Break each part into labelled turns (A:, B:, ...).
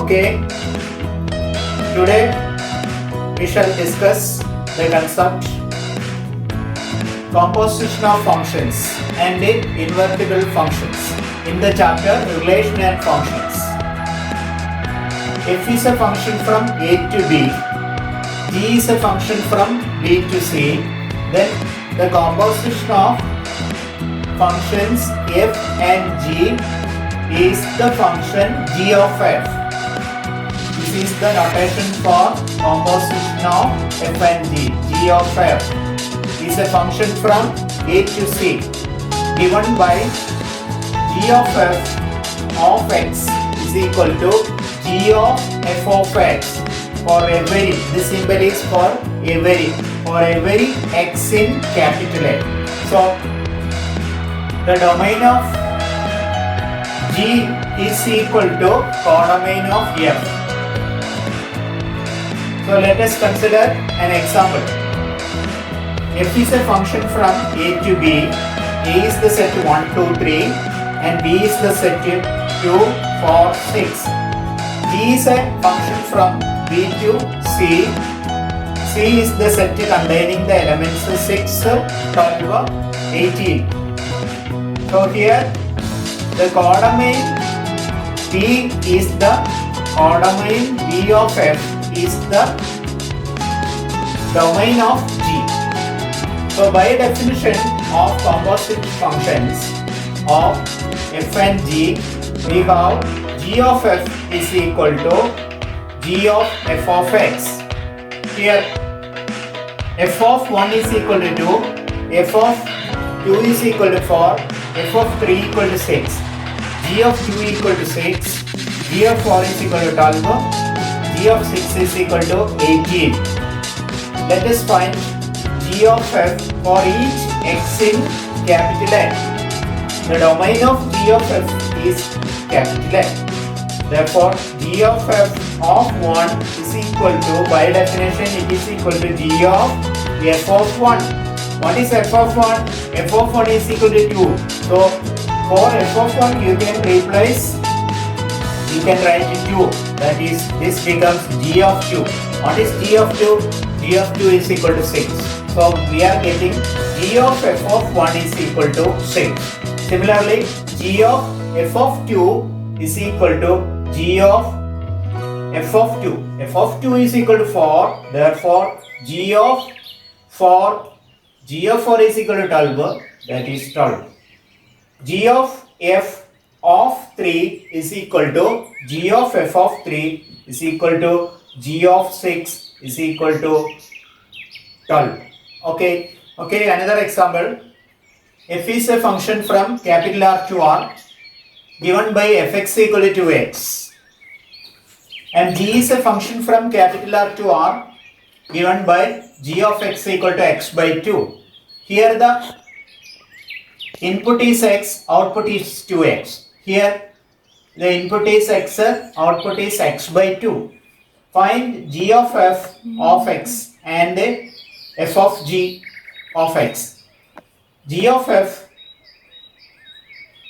A: Okay, today we shall discuss the concept composition of functions and invertible functions in the chapter relation and functions. F is a function from A to B, G is a function from B to C, then the composition of functions f and g is the function g of f. This is the notation for composition of f and g. G of f is a function from A to C given by g of f of x is equal to g of f of x for every, this symbol is for every x in capital A. So the domain of G is equal to codomain of F. So let us consider an example. F is a function from A to B. A is the set 1, 2, 3 and B is the set 2, 4, 6. G is a function from B to C. C is the set containing the elements 6, 12, 18. So here the codomain B is the codomain B of F is the domain of G. So by definition of composite functions of F and G, we have G of F is equal to G of F of X. Here F of 1 is equal to 2, F of 2 is equal to 4, f of 3 equal to 6, g of 2 equal to 6, g of 4 is equal to 12, g of 6 is equal to 18. Let us find g of f for each x in capital A. The domain of g of f is capital A. Therefore, g of f of 1 is equal to, by definition, it is equal to g of f of 1. What is f of 1? F of 1 is equal to 2. So, for f of 1 you can replace, you can write 2. That is, this becomes g of 2. What is g of 2? G of 2 is equal to 6. So, we are getting g of f of 1 is equal to 6. Similarly, g of f of 2 is equal to g of f of 2. f of 2 is equal to 4. Therefore, g of 4 is equal to 12, that is 12. G of f of 3 is equal to g of f of 3 is equal to g of 6 is equal to 12. Okay, another example. F is a function from capital R to R given by fx equal to 2x. And g is a function from capital R to R given by g of x equal to x by 2. Here the input is x, output is 2x. Here the input is x, output is x by 2. Find g of f of x and f of g of x. G of f,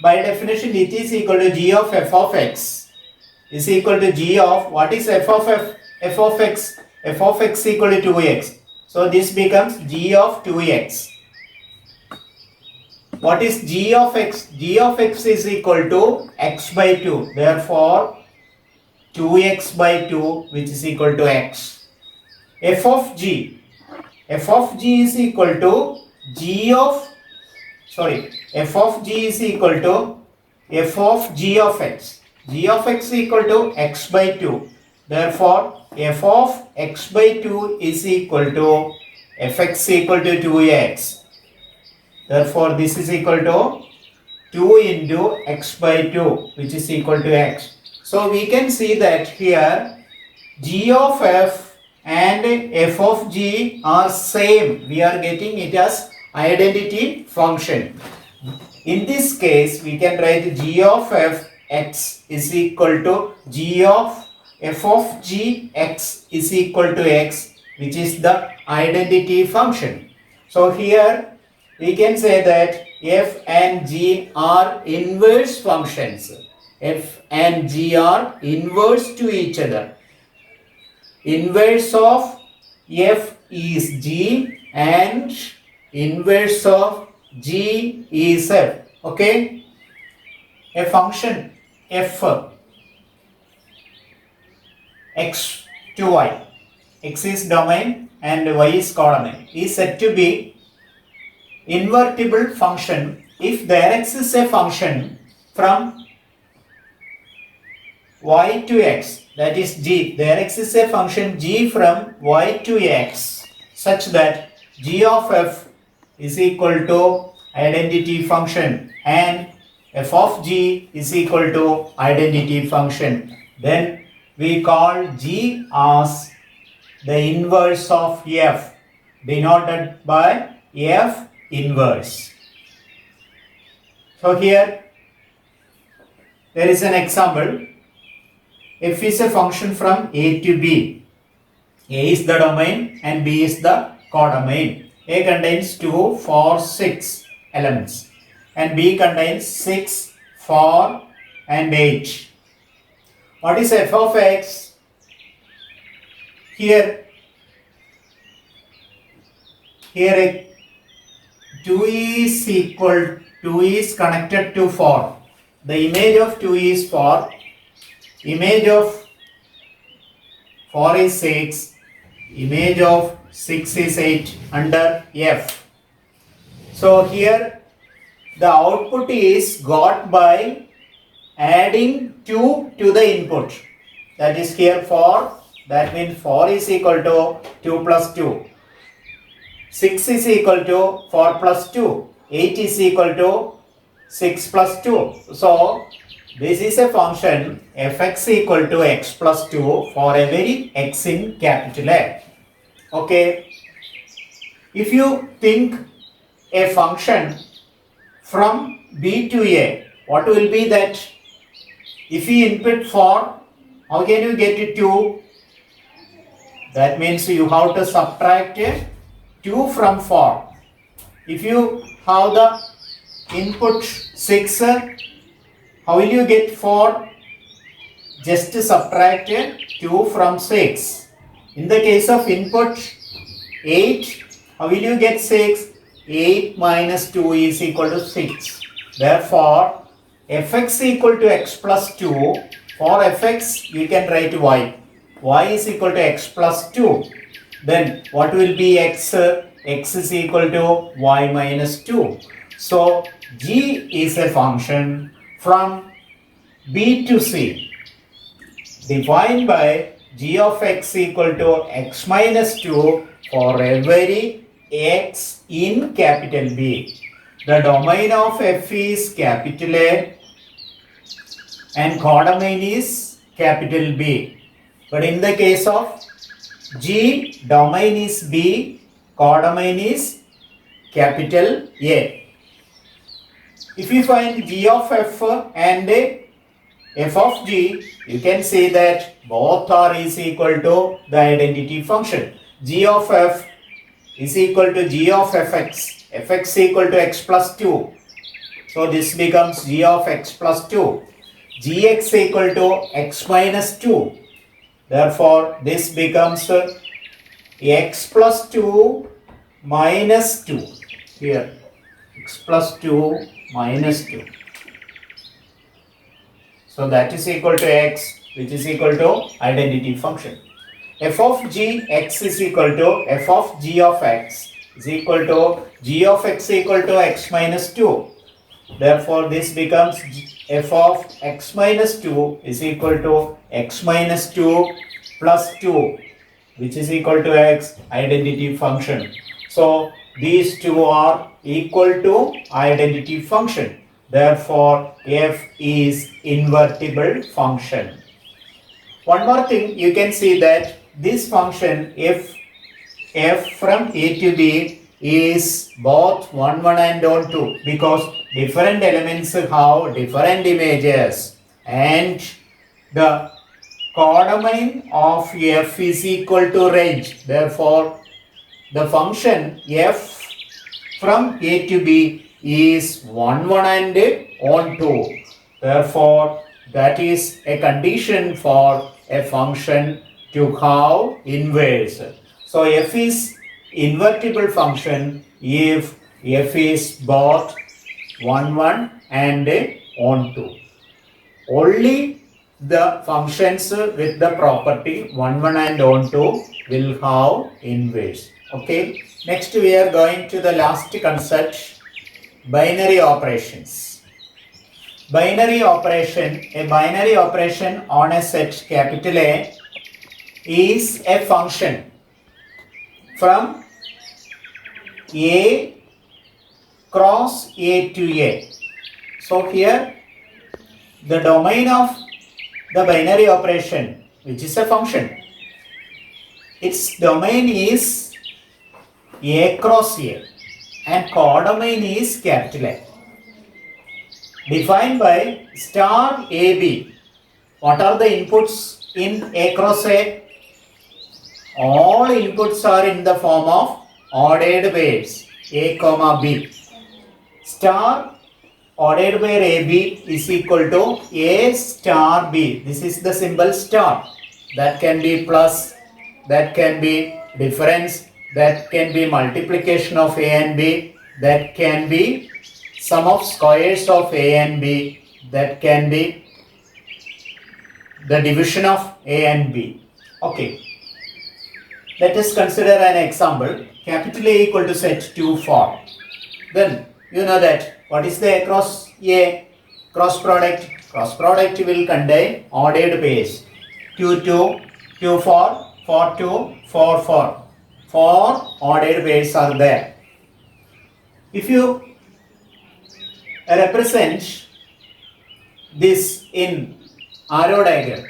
A: by definition, it is equal to g of f of x is equal to g of, what is f of f? F of x. F of x equal to 2x. So this becomes g of 2x. What is g of x? G of x is equal to x by 2. Therefore, 2x by 2, which is equal to x. F of g. F of g is equal to f of g is equal to f of g of x. G of x equal to x by 2. Therefore, f of x by 2 is equal to fx equal to 2x. Therefore, this is equal to 2 into x by 2, which is equal to x. So, we can see that here g of f and f of g are same. We are getting it as identity function. In this case, we can write g of f x is equal to g of f of g x is equal to x, which is the identity function. So here we can say that f and g are inverse functions. f and g are inverse to each other. Inverse of f is g and inverse of g is f. Okay? A function f x to y, x is domain and y is codomain, is said to be invertible function if there exists a function from y to x, that is g. There exists a function g from y to x such that g of f is equal to identity function and f of g is equal to identity function. Then we call g as the inverse of f, denoted by f inverse. So here there is an example. F is a function from a to b. A is the domain and b is the codomain. A contains 2, 4, 6 elements and b contains 6, 4 and 8. What is f of x? Here 2 is connected to 4. The image of 2 is 4. Image of 4 is 6. Image of 6 is 8 under f. So here the output is got by adding 2 to the input. That is here 4. That means 4 is equal to 2 plus 2. 6 is equal to 4 plus 2. 8 is equal to 6 plus 2. So this is a function fx equal to x plus 2 for every x in capital A. Okay. If you think a function from b to a, what will be that? If you input 4, how can you get it 2? That means you have to subtract 2 from 4. If you have the input 6, how will you get 4? Just subtract 2 from 6. In the case of input 8, how will you get 6? 8 minus 2 is equal to 6. Therefore, fx equal to x plus 2. For fx, you can write y. Y is equal to x plus 2. Then what will be x? X is equal to y minus 2. So, g is a function from b to c, defined by g of x equal to x minus 2 for every x in capital B. The domain of f is capital A and codomain is capital B. But in the case of g, domain is B, codomain is capital A. If you find g of f and f of g, you can say that both are is equal to the identity function. G of f is equal to g of fx, fx equal to x plus 2. So this becomes g of x plus 2. Gx equal to x minus 2. Therefore, this becomes x plus 2 minus 2. Here, x plus 2 minus 2. So that is equal to x, which is equal to identity function. F of g x is equal to f of g of x is equal to g of x equal to x minus 2. Therefore, this becomes f of x minus 2 is equal to x minus 2 plus 2, which is equal to x, identity function. So these two are equal to identity function. Therefore, f is invertible function. One more thing, you can see that this function f from a to b is both 1, 1 and 2 because different elements have different images and the codomain of f is equal to range. Therefore, the function f from a to b is 1, 1 and 2. Therefore, that is a condition for a function to have inverse. So f is invertible function if f is both 1 1 and onto. Only the functions with the property 1 1 and onto will have inverse. Okay. Next we are going to the last concept, binary operations. Binary operation, a binary operation on a set capital A is a function from A cross A to A. So here the domain of the binary operation, which is a function, its domain is A cross A and codomain is capital A. Defined by star AB. What are the inputs in A cross A? All inputs are in the form of ordered pairs A comma B. Star ordered pair AB is equal to A star B. This is the symbol star. That can be plus, that can be difference, that can be multiplication of A and B, that can be sum of squares of A and B, that can be the division of A and B. Okay. Let us consider an example. Capital A equal to set 2 4. Then you know that what is the A cross A? Cross product. Cross product will contain ordered pairs. 2 2, 2 4, 4 2, 4 4. 4 ordered pairs are there. If you represent this in arrow diagram,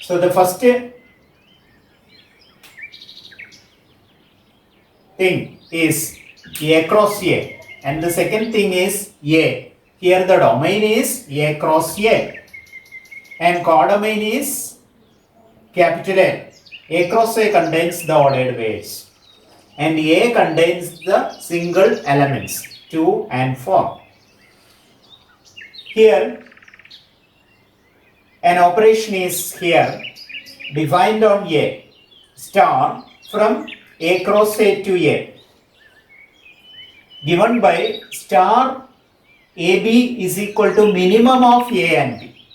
A: so the first thing is A cross A and the second thing is A. Here the domain is A cross A and codomain is capital A. A cross A contains the ordered pairs and A contains the single elements 2 and 4. Here an operation is here defined on A star from A cross A to A given by star AB is equal to minimum of A and B.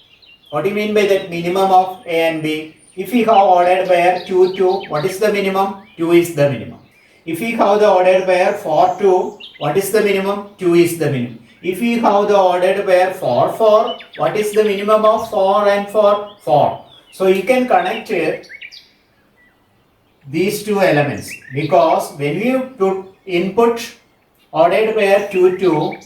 A: What do you mean by that minimum of A and B? If we have ordered pair 2 2, what is the minimum? 2 is the minimum. If we have the ordered pair 4 2, what is the minimum? 2 is the minimum. If we have the ordered pair 4 4, what is the minimum of 4 and 4? 4. So you can connect these two elements because when you put input ordered pair 2 2,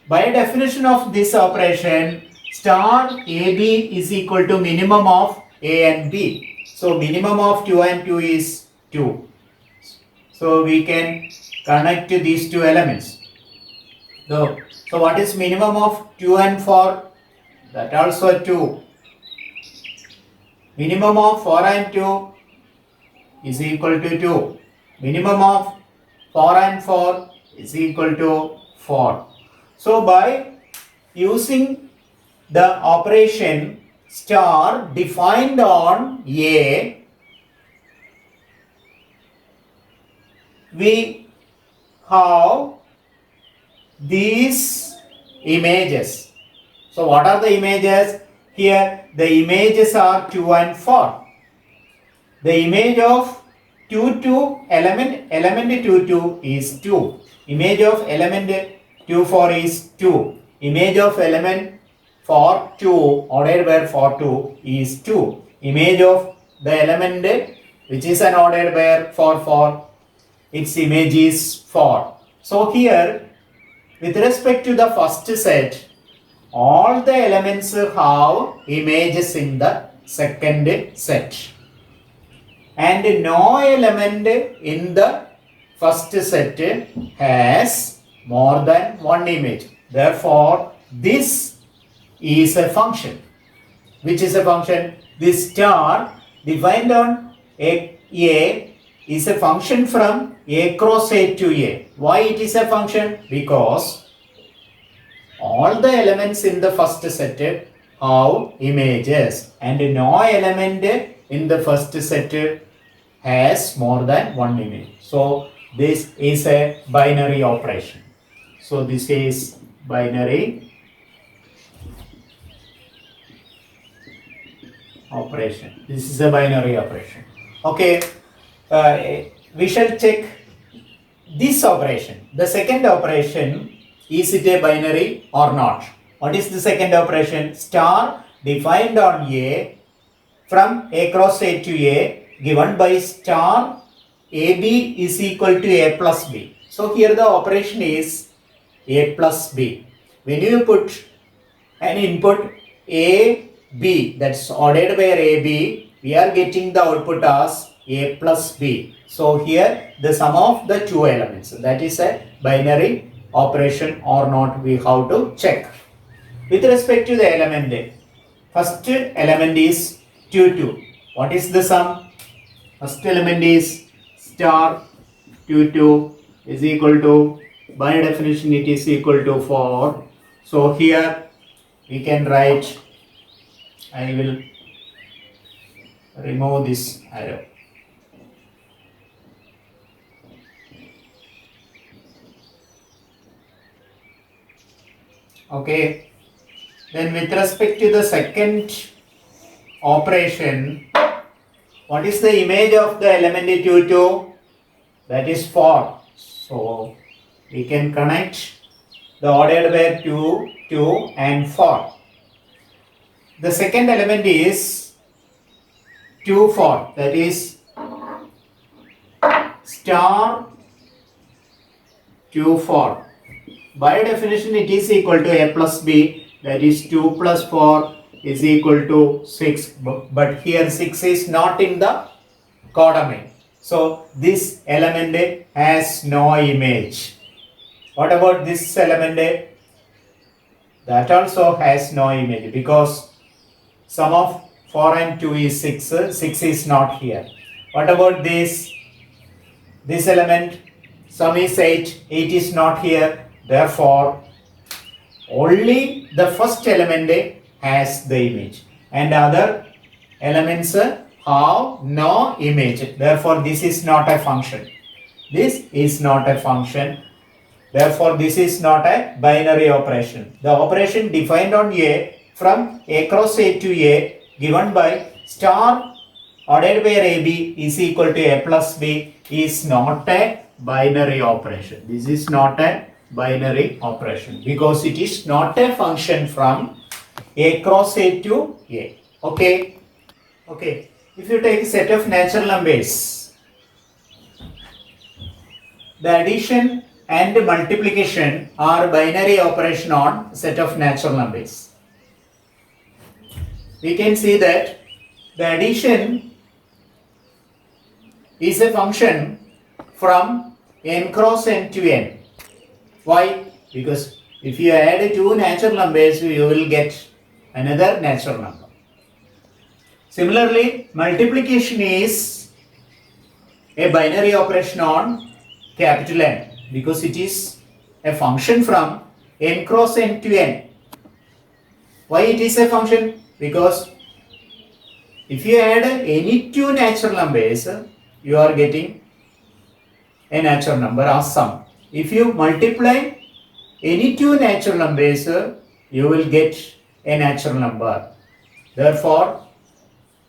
A: by definition of this operation, star AB is equal to minimum of A and B. So minimum of 2 and 2 is 2. So we can connect these two elements. So what is minimum of 2 and 4? That also 2. Minimum of 4 and 2 is equal to 2. Minimum of 4 and 4 is equal to 4. So by using the operation star defined on A, we have these images. So what are the images? Here the images are 2 and 4. The image of 2 2 element 2 2 is 2. Image of element 2 4 is 2. Image of element 4 2 ordered pair 4 2 is 2. Image of the element which is an ordered pair 4 4, its image is 4. So here with respect to the first set, all the elements have images in the second set and no element in the first set has more than one image. Therefore, this is a function. Which is a function? This star defined on A is a function from A cross A to A. Why it is a function? Because all the elements in the first set have images, and no element in the first set has more than one image. So this is a binary operation. So this is binary operation. This is a binary operation. Okay, we shall check this operation. The second operation, is it a binary or not? What is the second operation? Star defined on A from A cross A to A given by star AB is equal to A plus B. So here the operation is A plus B. When you put an input A, B, that's ordered by AB, we are getting the output as A plus B. So here the sum of the two elements, that is a binary operation or not, we have to check. With respect to the element A, first element is 2, 2. What is the sum? First element is star 2, 2 is equal to, by definition it is equal to 4. So here we can write, I will remove this arrow. Okay. Then with respect to the second operation, what is the image of the element 2, 2? That is 4. So we can connect the ordered pair 2, 2 and 4. The second element is 2, 4. That is star 2, 4. By definition it is equal to A plus B. That is 2 plus 4 is equal to 6, but here 6 is not in the codomain. So this element A has no image. What about this element A? That also has no image because sum of 4 and 2 is 6. 6 is not here. What about this? This element, sum is 8. 8 is not here. Therefore, only the first element has the image and other elements have no image. Therefore, this is not a function. This is not a function. Therefore, this is not a binary operation. The operation defined on A from A cross A to A given by star ordered by AB is equal to A plus B is not a binary operation. This is not a binary operation because it is not a function from A cross A to A. Okay. Okay. If you take a set of natural numbers, the addition and multiplication are binary operation on set of natural numbers. We can see that the addition is a function from n cross n to n. Why? Because if you add two natural numbers, you will get another natural number. Similarly, multiplication is a binary operation on capital N because it is a function from n cross n to n. Why it is a function? Because if you add any two natural numbers, you are getting a natural number as sum. If you multiply any two natural numbers, you will get a natural number. Therefore,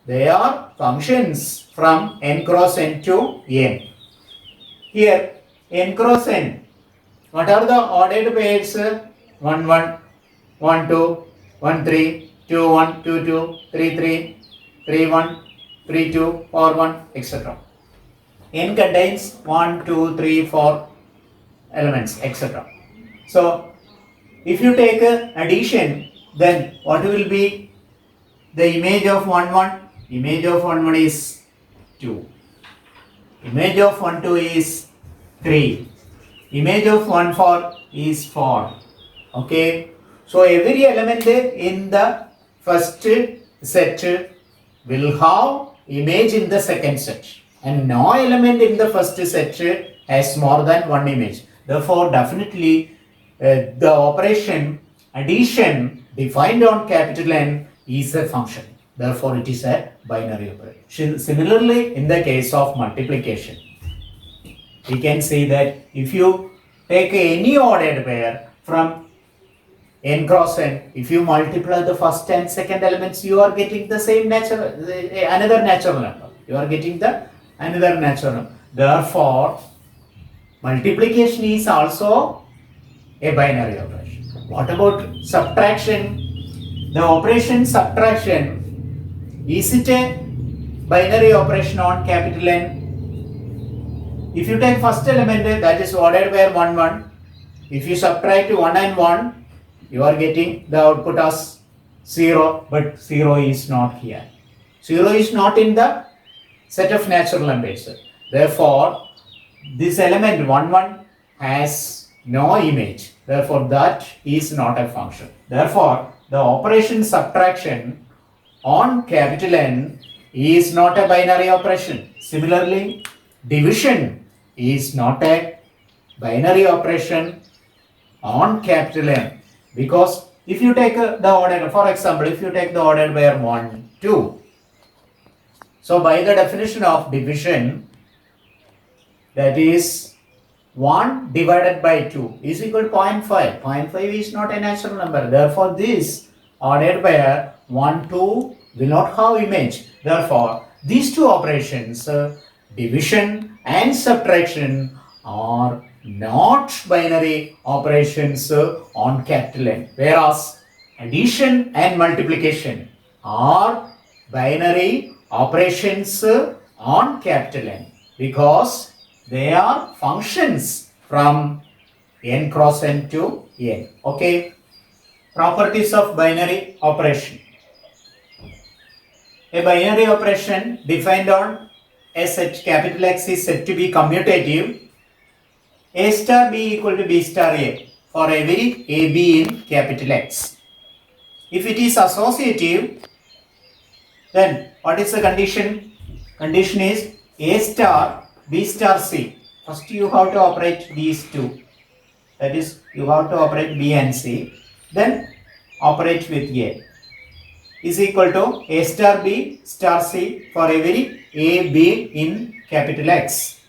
A: they are functions from n cross n to n. Here, n cross n, what are the ordered pairs? 1, 1, 1, 2, 1, 3, 2, 1, 2, 2, 3, 3, 3, 1, 3, 2, 4, 1, etc. N contains 1, 2, 3, 4 elements, etc. So, if you take addition, then what will be the image of 1, 1? Image of 1, 1 is 2. Image of 1, 2 is 3. Image of 1, 4 is 4. Okay. So, every element in the first set will have image in the second set. And no element in the first set has more than one image. Therefore, definitely the operation addition defined on capital N is a function. Therefore, it is a binary operation. Similarly, in the case of multiplication, we can say that if you take any ordered pair from n cross n, if you multiply the first and second elements, you are getting the same another natural number. You are getting the another natural number. Therefore, multiplication is also a binary operation. What about subtraction? The operation subtraction, is it a binary operation on capital N? If you take first element, that is ordered pair 1 1. If you subtract 1 and 1, you are getting the output as 0, but 0 is not here. 0 is not in the set of natural numbers. Therefore, this element 1 1 has no image. Therefore, that is not a function. Therefore, the operation subtraction on capital N is not a binary operation. Similarly, division is not a binary operation on capital N, because if you take the order, for example, if you take the order pair 1 2, so by the definition of division, that is 1 divided by 2 is equal to 0.5. 0.5 is not a natural number. Therefore, this ordered pair 1 2 will not have image. Therefore, these two operations, division and subtraction, are not binary operations on capital N, whereas addition and multiplication are binary operations on capital N, because they are functions from n cross n to n. Okay. Properties of binary operation. A binary operation defined on a set capital X is said to be commutative. A star B equal to B star A for every A B in capital X. If it is associative, then what is the condition? Condition is A star B star C. First you have to operate these two. That is, you have to operate B and C. Then operate with A is equal to A star B star C for every A B in capital X.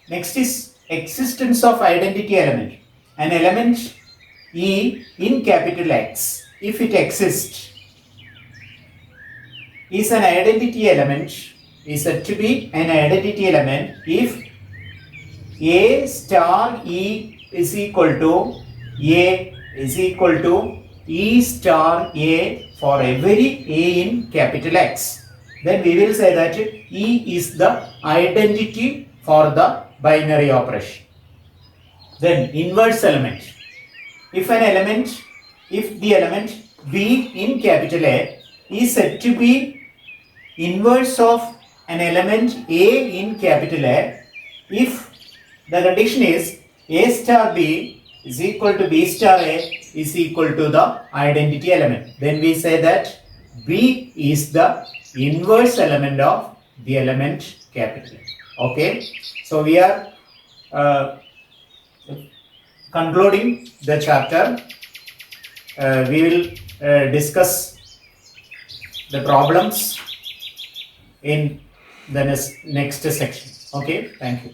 A: Next is existence of identity element. An element E in capital X, if it exists, is an identity element, is said to be an identity element if A star E is equal to A is equal to E star A for every A in capital X. Then we will say that E is the identity for the binary operation. Then inverse element. If the element B in capital A is said to be inverse of an element A in capital A, if the condition is A star B is equal to B star A is equal to the identity element, then we say that B is the inverse element of the element capital A. Okay, so we are concluding the chapter. We will discuss the problems in the next section. Okay, thank you.